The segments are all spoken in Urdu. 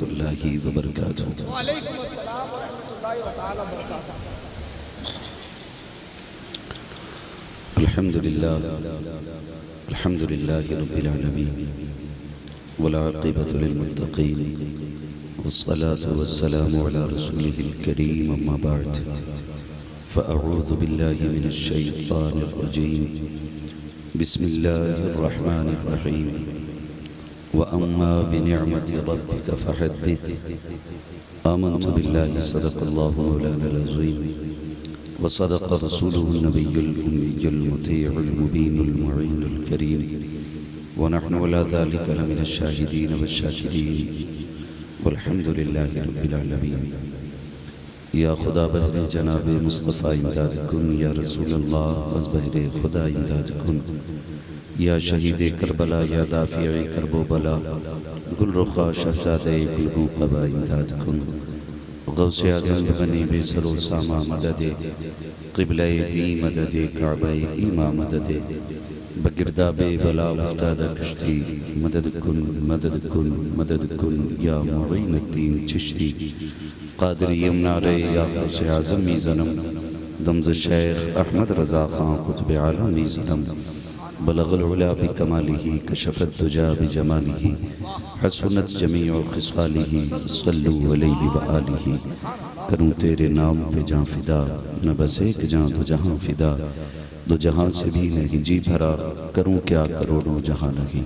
ورحمۃ اللہ وبرکاتہ۔ وعلیکم السلام ورحمۃ اللہ تعالی وبرکاتہ۔ الحمد للہ رب العالمین والعاقبۃ للمتقین والصلاة والسلام علی رسولہ الکریم، اما بعد فاعوذ باللہ من الشیطان الرجیم، بسم اللہ الرحمن الرحیم، وَأَمَّا بِنِعْمَةِ رَبِّكَ فَحَدِّثْ۔ آمنت باللہ صدق اللہ مولانا العظیم وصدق رسوله النبی الأمی المطیع المبین المعین الکریم، ونحن على ذلك لمن الشاہدین والشاکرین، والحمد للہ رب العالمین۔ یا خدا بہر جناب مصطفیٰ امداد کن، یا رسول اللہ از بہر خدا امداد کن، یا شہید کربلا، یا دافع کرب و بلا، گل رخا شہزادہ گلگوں قبا امداد کن۔ غوث اعظم بنی بے سر و ساما مدد، قبلہ دی مدد، کعبہ ایما مدد، بگرداب بلا افتادہ کشتی، مدد کن مدد کن مدد کن، یا معین الدین چشتی، قادری منارے، یا غوث اعظم میزنم، دمز شیخ احمد رضا خان قطب عالم میزنم، بلغ العلا بکمالہ، کشف الدجا بجمالہ، حسنت جمیع خصالہ، صلو علیہ وآلہ۔ کروں تیرے نام پہ جان فدا، نہ بس ایک جان تو جہاں فدا، دو جہاں سے بھی نہیں جی بھرا، کروں کیا کروڑوں جہاں نہیں۔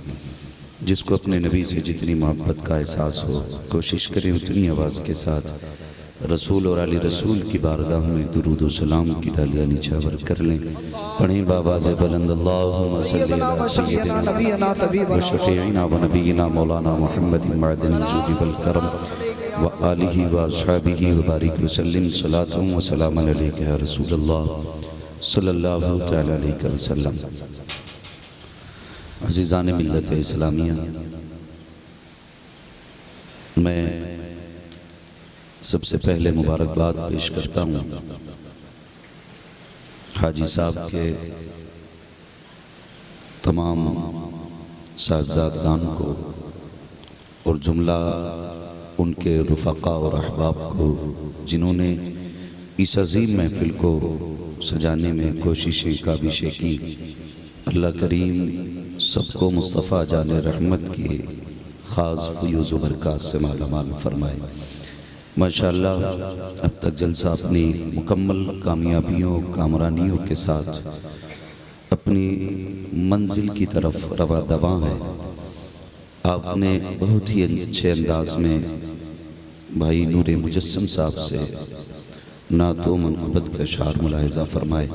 جس کو اپنے نبی سے جتنی محبت کا احساس ہو، کوشش کریں اتنی آواز کے ساتھ رسول اور علی رسول کی بارگاہ میں درود و سلام کی ڈالیاں نچھاور کر لیں۔ پڑھیں بآواز بلند، اللہم صلی علی سیدنا و شفیعنا و نبینا مولانا محمد معدن الجود والکرم وآلہ و اصحابہ وبارک وسلم، صلاۃ و سلام علیک یا رسول اللہ صلی اللہ تعالی علیہ وسلم۔ عزیزان ملت اسلامیہ، میں سب سے پہلے مبارکباد پیش کرتا ہوں حاجی صاحب کے تمام صاحبزادگان کو، اور جملہ ان کے رفقا اور احباب کو جنہوں نے اس عظیم محفل کو سجانے میں کوششیں کاوشیں کی۔ اللہ کریم سب کو مصطفیٰ جان رحمت کی خاص فیوز و برکات سے مالا مال فرمائے۔ ماشاءاللہ اب تک جلسہ اپنی مکمل کامیابیوں کامرانیوں کے ساتھ اپنی منزل کی طرف رواں دواں ہے۔ آپ نے بہت ہی اچھے انداز میں بھائی نور مجسم صاحب سے نعت و منقبت کا اشعار ملاحظہ فرمائے۔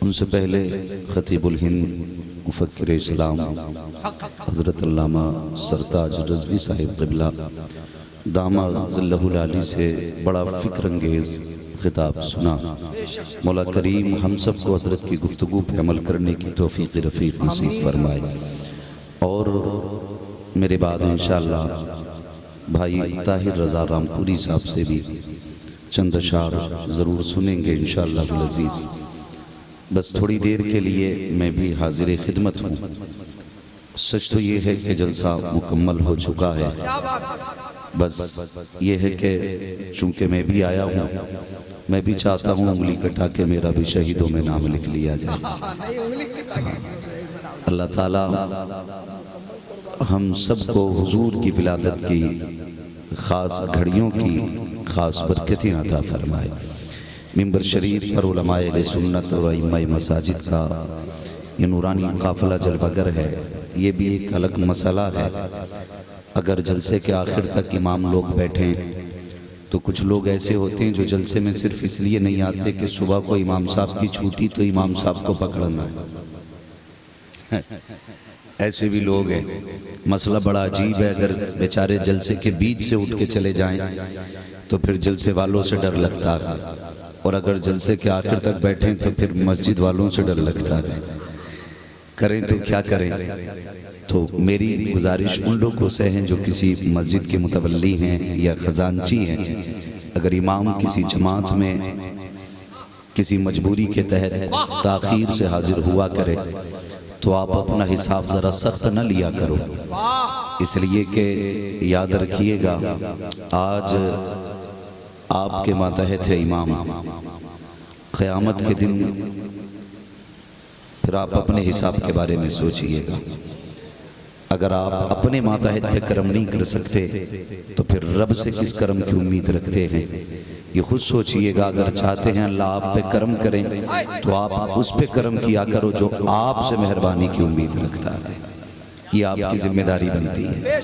ان سے پہلے خطیب الہند مفکر اسلام حضرت علامہ سرتاج رضوی صاحب قبلہ دامہ ظلہ العالی سے بڑا فکر انگیز خطاب سنا۔ مولا کریم ہم سب کو حضرت کی گفتگو پر عمل کرنے کی توفیق رفیق نصیب فرمائے۔ اور میرے بعد انشاءاللہ بھائی طاہر رضا رامپوری صاحب سے بھی چند اشعار ضرور سنیں گے انشاءاللہ العزیز۔ بس تھوڑی دیر کے لیے میں بھی حاضر خدمت ہوں۔ سچ تو یہ ہے کہ جلسہ مکمل ہو چکا ہے، بس یہ ہے کہ چونکہ میں بھی آیا ہوں، میں بھی چاہتا ہوں انگلی کٹا کے میرا بھی شہیدوں میں نام لکھ لیا جائے۔ اللہ تعالیٰ ہم سب کو حضور کی ولادت کی خاص گھڑیوں کی خاص برکتیں عطا فرمائے۔ ممبر شریف پر علماء اہل سنت اور ائمہ مساجد کا یہ نورانی قافلہ جلوگر ہے، یہ بھی ایک الگ مسئلہ ہے۔ اگر جلسے کے آخر تک امام لوگ بیٹھیں تو کچھ لوگ ایسے ہوتے ہیں جو جلسے میں صرف اس لیے نہیں آتے کہ صبح کو امام صاحب کی چھوٹی تو امام صاحب کو پکڑنا ہے۔ ایسے بھی لوگ ہیں۔ مسئلہ بڑا عجیب ہے، اگر بیچارے جلسے کے بیچ سے اٹھ کے چلے جائیں تو پھر جلسے والوں سے ڈر لگتا ہے، اور اگر جلسے کے آخر تک بیٹھیں تو پھر مسجد والوں سے ڈر لگتا ہے۔ کریں تو کیا کریں؟ تو میری گزارش ان لوگوں سے ہیں جو کسی مسجد کے متولی ہیں یا خزانچی ہیں، اگر امام کسی جماعت میں کسی مجبوری کے تحت تاخیر سے حاضر ہوا کرے تو آپ اپنا حساب ذرا سخت نہ لیا کرو۔ اس لیے کہ یاد رکھیے گا آج آپ کے ماتحت ہے امام، قیامت کے دن پھر آپ اپنے حساب کے بارے میں سوچئے گا۔ اگر آپ اپنے ماتحت پہ کرم نہیں کر سکتے تو پھر رب سے کس کرم کی امید رکھتے ہیں؟ یہ خود سوچئے گا۔ اگر چاہتے ہیں اللہ آپ پہ کرم کریں تو آپ اس پہ کرم کیا کرو جو آپ سے مہربانی کی امید رکھتا ہے۔ یہ آپ کی ذمہ داری بنتی ہے۔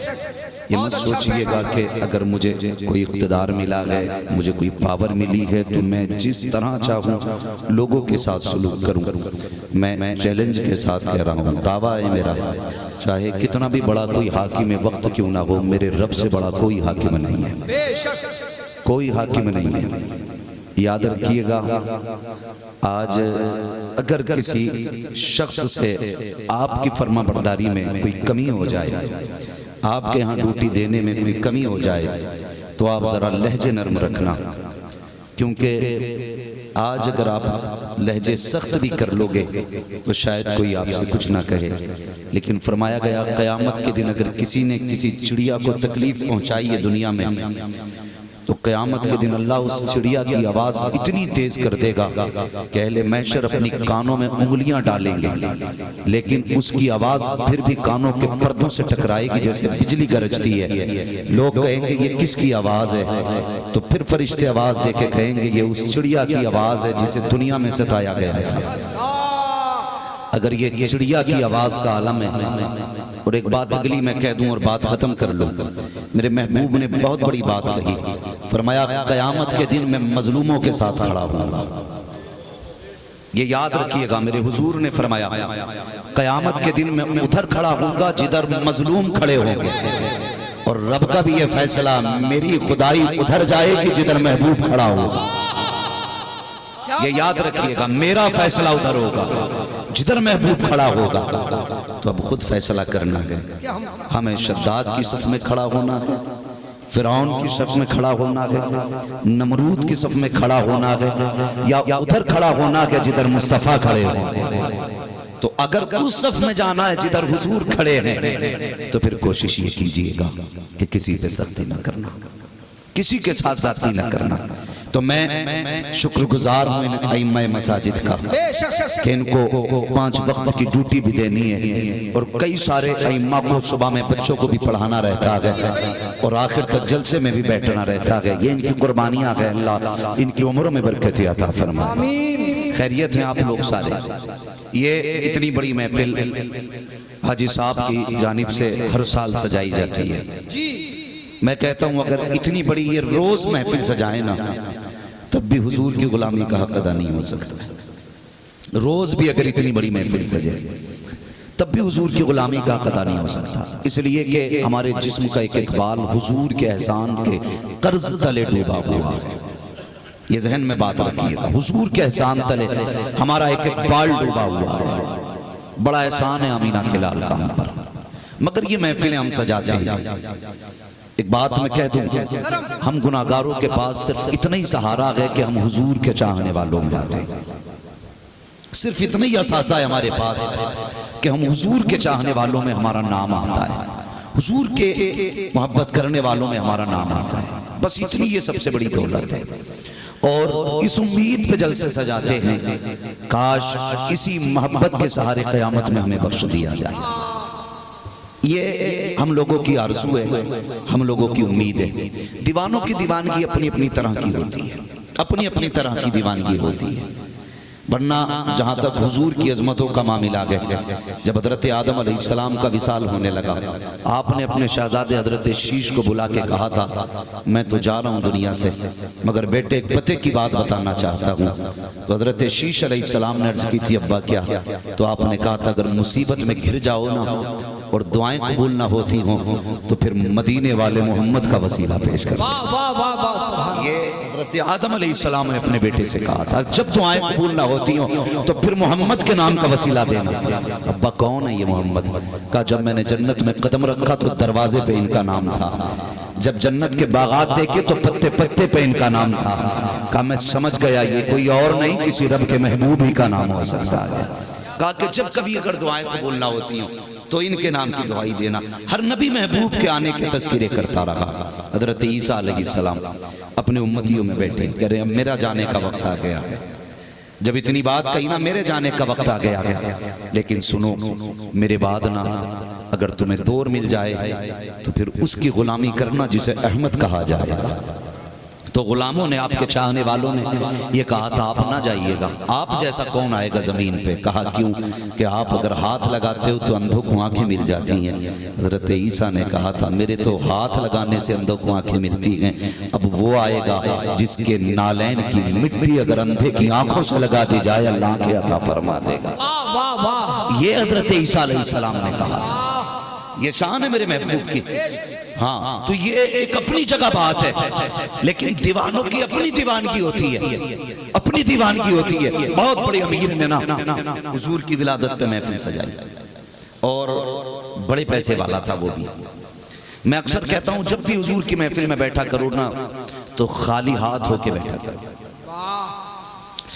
یہ مت سوچئے گا کہ اگر مجھے کوئی اقتدار ملا ہے، مجھے کوئی پاور ملی ہے تو میں جس طرح چاہوں لوگوں کے ساتھ سلوک کروں۔ میں چیلنج کے ساتھ کہہ رہا ہوں، دعویٰ ہے میرا، چاہے کتنا بھی بڑا کوئی حاکم وقت کیوں نہ ہو، میرے رب سے بڑا کوئی حاکم نہیں ہے، کوئی حاکم نہیں ہے۔ یاد رکھیے گا آج اگر کسی شخص سے آپ کی فرما برداری میں کوئی کمی ہو جائے، آپ کے ہاں ڈیوٹی دینے میں کوئی کمی ہو جائے تو آپ ذرا لہجے نرم رکھنا، کیونکہ آج اگر آپ لہجے سخت بھی کر لوگے تو شاید کوئی آپ سے کچھ نہ کہے، لیکن فرمایا گیا قیامت کے دن اگر کسی نے کسی چڑیا کو تکلیف پہنچائی ہے دنیا میں تو قیامت کے دن اللہ اس چڑیا کی آواز اتنی تیز کر دے گا کہ اہل محشر اپنی کانوں میں انگلیاں ڈالیں گے، لیکن اس کی آواز پھر بھی کانوں کے پردوں سے ٹکرائے گی جیسے بجلی گرجتی ہے۔ لوگ کہیں گے یہ کس کی آواز ہے؟ تو پھر فرشتے آواز دے کے کہیں گے یہ اس چڑیا کی آواز ہے جسے دنیا میں ستایا گیا تھا۔ اگر یہ چڑیا کی آواز کا عالم ہے، اور ایک بات اگلی میں کہہ دوں اور بات ختم کر لوں، میرے محبوب نے بہت بڑی بات کہی، فرمایا قیامت کے دن میں مظلوموں کے ساتھ کھڑا ہوں گا۔ یہ یاد رکھیے گا، میرے حضور نے فرمایا قیامت کے دن میں ادھر کھڑا ہوں گا جدھر مظلوم کھڑے ہوں گے، اور رب کا بھی یہ فیصلہ میری خدائی ادھر جائے گی جدھر محبوب کھڑا ہوگا۔ یہ یاد رکھیے گا، میرا فیصلہ ادھر ہوگا جدھر محبوب کھڑا ہوگا۔ تو اب خود فیصلہ کرنا ہے، ہمیں شداد کی صف میں کھڑا ہونا ہے، فرعون کی صف میں کھڑا ہونا ہے، نمرود کی صف میں کھڑا ہونا ہے، یا ادھر کھڑا ہونا ہے جدھر مصطفیٰ کھڑے ہوں۔ تو اگر اس صف میں جانا ہے جدھر حضور کھڑے ہیں تو پھر کوشش یہ کیجئے گا کہ کسی پہ سختی نہ کرنا، کسی کے ساتھ ذاتی نہ کرنا۔ تو میں شکر گزار ہوں ان ائمہ مساجد کا کہ ان کو 5 وقت کی ڈیوٹی بھی دینی ہے، اور کئی سارے ائمہ کو صبح میں بچوں کو بھی پڑھانا رہتا ہے اور آخر تک جلسے میں بھی بیٹھنا رہتا ہے۔ یہ ان کی قربانیاں ہیں، اللہ ان کی عمروں میں برکت عطا فرمائے۔ خیریت ہیں آپ لوگ سارے۔ یہ اتنی بڑی محفل حاجی صاحب کی جانب سے ہر سال سجائی جاتی ہے۔ میں کہتا ہوں اگر اتنی بڑی یہ روز محفل سجائے نا تب بھی حضور کی غلامی کا حق ادا نہیں ہو سکتا۔ روز بھی اگر اتنی بڑی محفل سجے تب بھی حضور کی غلامی کا حق ادا نہیں ہو سکتا، اس لیے کہ ہمارے جسم کا ایک اقبال حضور کے احسان کے قرض تلے ڈوبا ہوا ہے۔ یہ ذہن میں بات رکھیے گا، حضور کے احسان تلے ہمارا ایک اقبال ڈوبا ہوا ہے۔ بڑا احسان ہے آمینہ کے لال کا ہم پر، مگر یہ محفلیں ہم سجاتے ہیں۔ ایک بات میں کہہ دوں، ہم گناہگاروں کے پاس صرف اتنا ہی سہارا ہے کہ ہم حضور کے چاہنے والوں میں آتے ہیں، صرف اتنا ہی اثاثہ ہے ہمارے پاس کہ ہم حضور کے چاہنے والوں میں ہمارا نام آتا ہے، حضور کے محبت کرنے والوں میں ہمارا نام آتا ہے، بس اتنی یہ سب سے بڑی دولت ہے۔ اور اس امید پہ جلسے سجاتے ہیں کاش اسی محبت کے سہارے قیامت میں ہمیں بخش دیا جائے۔ یہ ہم لوگوں کی آرزو ہے، ہم لوگوں کی امید ہے۔ دیوانوں کی دیوانگی اپنی اپنی طرح کی ہوتی ہے، اپنی اپنی طرح کی دیوانگی ہوتی ہے، ورنہ جہاں تک حضور کی عظمتوں کا معاملہ ہے، جب حضرت آدم علیہ السلام کا وصال ہونے لگا، آپ نے اپنے شہزادے حضرت شیش کو بلا کے کہا تھا میں تو جا رہا ہوں دنیا سے، مگر بیٹے ایک پتے کی بات بتانا چاہتا ہوں۔ تو حضرت شیش علیہ السلام نے عرض کی تھی ابا کیا؟ تو آپ نے کہا تھا اگر مصیبت میں گھر جاؤ نا اور دعائیں قبول نہ ہوتی ہوں تو پھر مدینے والے محمد کا وسیلہ پیش کر۔ یہ حضرت آدم علیہ السلام نے اپنے بیٹے سے کہا تھا جب دعائیں قبول نہ ہوتی ہوں تو پھر محمد کے نام کا وسیلہ دینا۔ ابا کون ہے یہ محمد؟ کہا جب میں نے جنت میں قدم رکھا تو دروازے پہ ان کا نام تھا، جب جنت کے باغات دیکھے تو پتے پتے پہ ان کا نام تھا۔ کہا میں سمجھ گیا یہ کوئی اور نہیں کسی رب کے محبوب ہی کا نام ہو سکتا ہے۔ کہا کہ جب کبھی اگر دعائیں قبول نہ ہوتی ہوں تو ان کے نام کی دعائی دینا۔ ہر نبی محبوب کے آنے کے تذکرے کرتا رہا۔ حضرت عیسیٰ علیہ السلام اپنے امتیوں میں بیٹھے کہہ رہے ہیں اب میرا جانے کا وقت آ گیا ہے۔ جب اتنی بات کہی نا میرے جانے کا وقت آ گیا لیکن سنو میرے بعد نا اگر تمہیں دور مل جائے تو پھر اس کی غلامی کرنا جسے احمد کہا جائے گا۔ تو غلاموں نے آپ کے چاہنے والوں نے یہ کہا تھا آپ نہ جائیے گا، آپ جیسا کون آئے گا زمین پہ؟ کہا کیوں؟ کہ آپ اگر ہاتھ لگاتے ہو تو اندھوں کو آنکھیں مل جاتی ہیں۔ حضرت عیسیٰ نے کہا تھا میرے تو ہاتھ لگانے سے اندھوں کو آنکھیں ملتی ہیں، اب وہ آئے گا جس کے نالین کی مٹی اگر اندھے کی آنکھوں سے لگا دی جائے اللہ آنکھیں عطا فرما دے گا۔ یہ حضرت عیسیٰ علیہ السلام نے کہا تھا۔ یہ شان ہے میرے محبوب کی۔ ہاں تو یہ ایک اپنی جگہ بات ہے، لیکن دیوانوں کی اپنی دیوانگی ہوتی ہے، اپنی دیوانگی ہوتی ہے۔ بہت بڑے امیر نے نا حضور کی ولادت پہ محفل سجائی اور بڑے پیسے والا تھا وہ بھی۔ میں اکثر کہتا ہوں جب بھی حضور کی محفل میں بیٹھا کرو نا تو خالی ہاتھ ہو کے بیٹھا کرو۔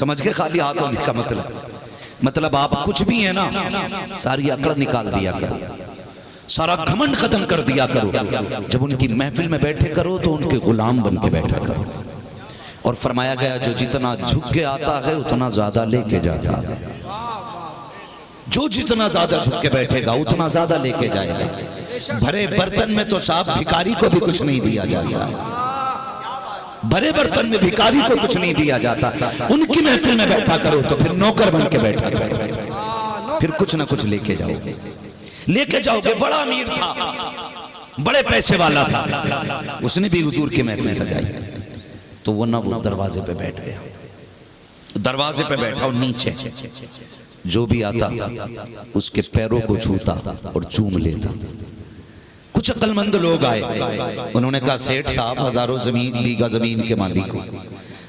سمجھ کے خالی ہاتھ ہونے کا مطلب آپ کچھ بھی ہیں نا ساری اکڑ نکال دیا کرو، سارا گھمنڈ ختم کر دیا کرو۔ جب ان کی محفل میں بیٹھے کرو تو ان کے غلام بن کے بیٹھا کرو۔ اور فرمایا گیا جو جتنا جھک کے آتا ہے اتنا زیادہ لے کے جاتا ہے، جو جتنا زیادہ جھک کے بیٹھے گا اتنا زیادہ لے کے جائے گا۔ بھرے برتن میں تو صاحب بھکاری کو بھی کچھ نہیں دیا جاتا، بھرے برتن میں بھکاری کو کچھ نہیں دیا جاتا۔ ان کی محفل میں بیٹھا کرو تو پھر نوکر بن کے بیٹھا کرو، پھر کچھ نہ کچھ لے کے جاؤ گے، لے کے جاؤ گے۔ بڑا امیر تھا، بڑے پیسے والا تھا، اس نے بھی حضور کی محفل سجائی تو وہ نہ وہ دروازے پہ بیٹھ گیا، دروازے پہ بیٹھا اور نیچے جو بھی آتا اس کے پیروں کو چھوتا اور چوم لیتا۔ کچھ عقل مند لوگ آئے، انہوں نے کہا سیٹھ صاحب ہزاروں زمین بیگھہ زمین کے مالک ہو،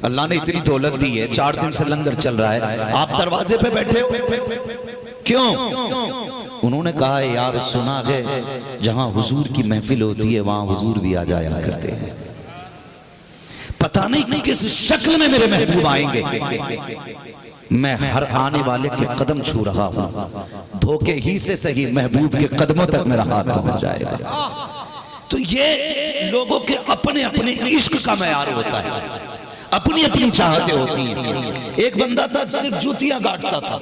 اللہ نے اتنی دولت دی ہے، 4 دن سے لنگر چل رہا ہے، آپ دروازے پہ بیٹھے ہو کیوں؟ انہوں نے کہا یار سنا ہے جہاں حضور کی محفل ہوتی ہے وہاں حضور بھی آ جایا کرتے ہیں، پتہ نہیں کس شکل میں میرے محبوب آئیں گے، میں ہر آنے والے کے قدم چھو رہا ہوں، دھوکے ہی سے صحیح محبوب کے قدموں تک میرا ہاتھ پہنچ جائے گا۔ تو یہ لوگوں کے اپنے اپنے عشق کا معیار ہوتا ہے، اپنی اپنی چاہتیں ہوتی ہیں۔ ایک بندہ تھا صرف جوتیاں گاٹتا تھا،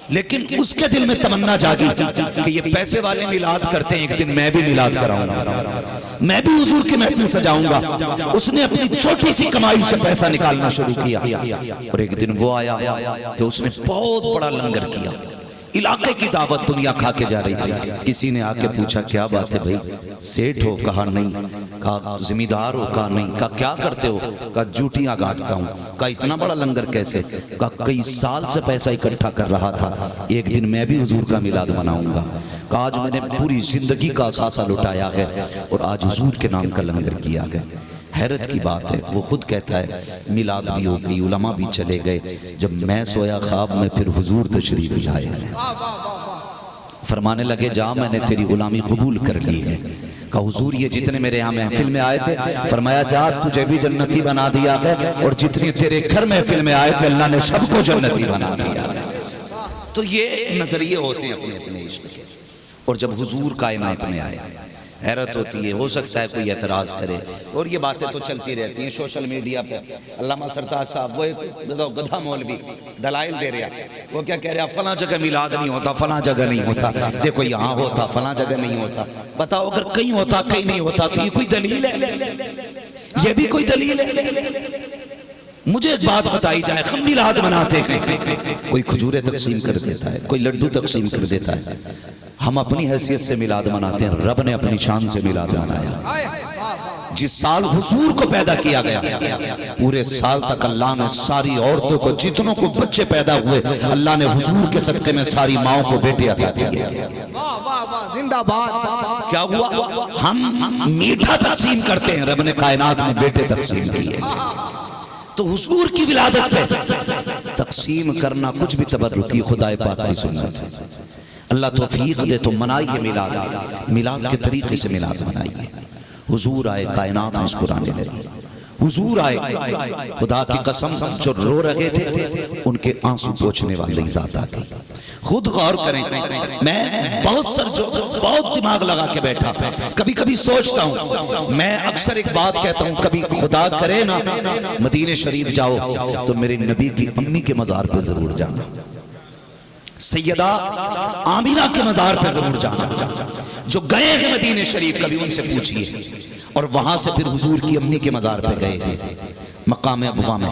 لیکن اس کے دل میں تمنا جاگی کہ یہ پیسے والے میلاد کرتے ہیں، ایک دن میں بھی میلاد کراؤں گا، میں بھی حضور کی محفل سجاؤں گا۔ اس نے اپنی چھوٹی سی کمائی سے پیسہ نکالنا شروع کیا اور ایک دن وہ آیا کہ اس نے بہت بڑا لنگر کیا، علاقے کی دعوت دنیا کھا کے جا رہی تھی۔ کسی نے آ کے پوچھا کیا بات ہے بھائی، سیٹھ ہو؟ کہا نہیں۔ کہا زمیندار ہو؟ کہا نہیں۔ کہا کیا کرتے ہو؟ کہا جوٹیاں گاٹتا ہوں۔ کہا اتنا بڑا لنگر کیسے؟ کہا کئی سال سے پیسہ اکٹھا کر رہا تھا، ایک دن میں بھی حضور کا میلاد مناؤں گا۔ کہا آج میں نے پوری زندگی کا اثاثہ لٹایا ہے اور آج حضور کے نام کا لنگر کیا گیا۔ حیرت کی بات ہے، وہ خود کہتا ہے میلاد بھی ہو گئی، علماء بھی چلے گئے، جب میں سویا خواب میں پھر حضور تشریف لائے، فرمانے لگے جا میں نے تیری غلامی قبول کر لی ہے۔ کہا حضور یہ جتنے میرے یہاں محفل میں آئے تھے، فرمایا جا تجھے بھی جنتی بنا دیا ہے، اور جتنے تیرے گھر محفل میں آئے تھے اللہ نے سب کو جنتی بنا دیا۔ تو یہ نظریے ہوتے ہیں اپنے اپنے عشق کے۔ اور جب حضور کائنات میں آئے حیرت ہوتی ہے، ہو سکتا ہے کوئی اعتراض کرے، اور یہ باتیں تو چلتی رہتی ہیں سوشل میڈیا پہ۔ علامہ سرتاج صاحب وہ ایک گدھا مولوی دلائل دے رہا، وہ کیا کہہ رہا فلاں جگہ میلاد نہیں ہوتا، فلاں جگہ نہیں ہوتا، دیکھو یہاں ہوتا فلاں جگہ نہیں ہوتا۔ بتاؤ اگر کہیں ہوتا کہیں نہیں ہوتا تو یہ کوئی دلیل ہے؟ یہ بھی کوئی دلیل ہے؟ مجھے ایک بات بتائی جائے، ہم میلاد مناتے ہیں، کوئی کھجورے تقسیم کر دیتا ہے، کوئی لڈو تقسیم کر دیتا ہے، ہم اپنی حیثیت سے میلاد مناتے ہیں، رب نے اپنی شان سے میلاد منایا۔ جس سال حضور کو پیدا کیا گیا پورے سال تک اللہ نے ساری عورتوں کو، جتنوں کو بچے پیدا ہوئے اللہ نے حضور کے صدقے میں ساری ماؤں کو بیٹے عطا کیے۔ کیا ہوا؟ ہم میٹھا تقسیم کرتے ہیں، رب نے کائنات میں بیٹے تقسیم کیے۔ تو حضور کی ولادت پہ تقسیم کرنا کچھ بھی تبرکی خدائے پاک کی سنت ہے۔ اللہ توفیق دے تو منائیے میلاد، میلاد کے طریقے سے میلاد منائیے۔ حضور آئے کائنات مسکرانے لگی، حضور آئے، خدا کی قسم جو رو رہے تھے ان کے آنسو پوچھنے والی ذات آ گئی۔ خود غور کریں. میں بہت دماغ لگا کے بیٹھا, کبھی کبھی سوچتا ہوں, میں اکثر ایک بات کہتا ہوں, کبھی خدا کرے نا مدینہ شریف جاؤ تو میرے نبی کی امی کے مزار پہ ضرور جانا, سیدہ آمینہ کے مزار پہ ضرور جانا. جو گئے ہیں مدینہ شریف کبھی ان سے پوچھئے, اور وہاں سے پھر حضور کی امی کے مزار پہ گئے ہیں مقام ابوا میں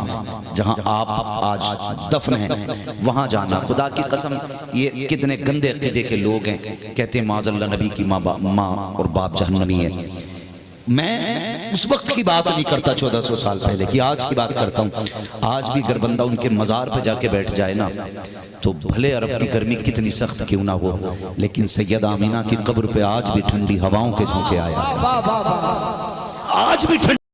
جہاں آپ آج دفن ہیں, وہاں جانا. خدا کی قسم یہ کتنے گندے عقیدے کے لوگ ہیں, کہتے ہیں معاذ اللہ نبی کی ماں اور باپ جہنمی ہے. میں اس وقت کی بات نہیں کرتا 1400 سال پہلے کی, آج کی بات کرتا ہوں. آج بھی اگر بندہ ان کے مزار پہ جا کے بیٹھ جائے نا تو بھلے عرب کی گرمی کتنی سخت کیوں نہ ہو, لیکن سیدہ آمینہ کی قبر پہ آج بھی ٹھنڈی ہواؤں کے جھونکے آیا, آج بھی ٹھنڈی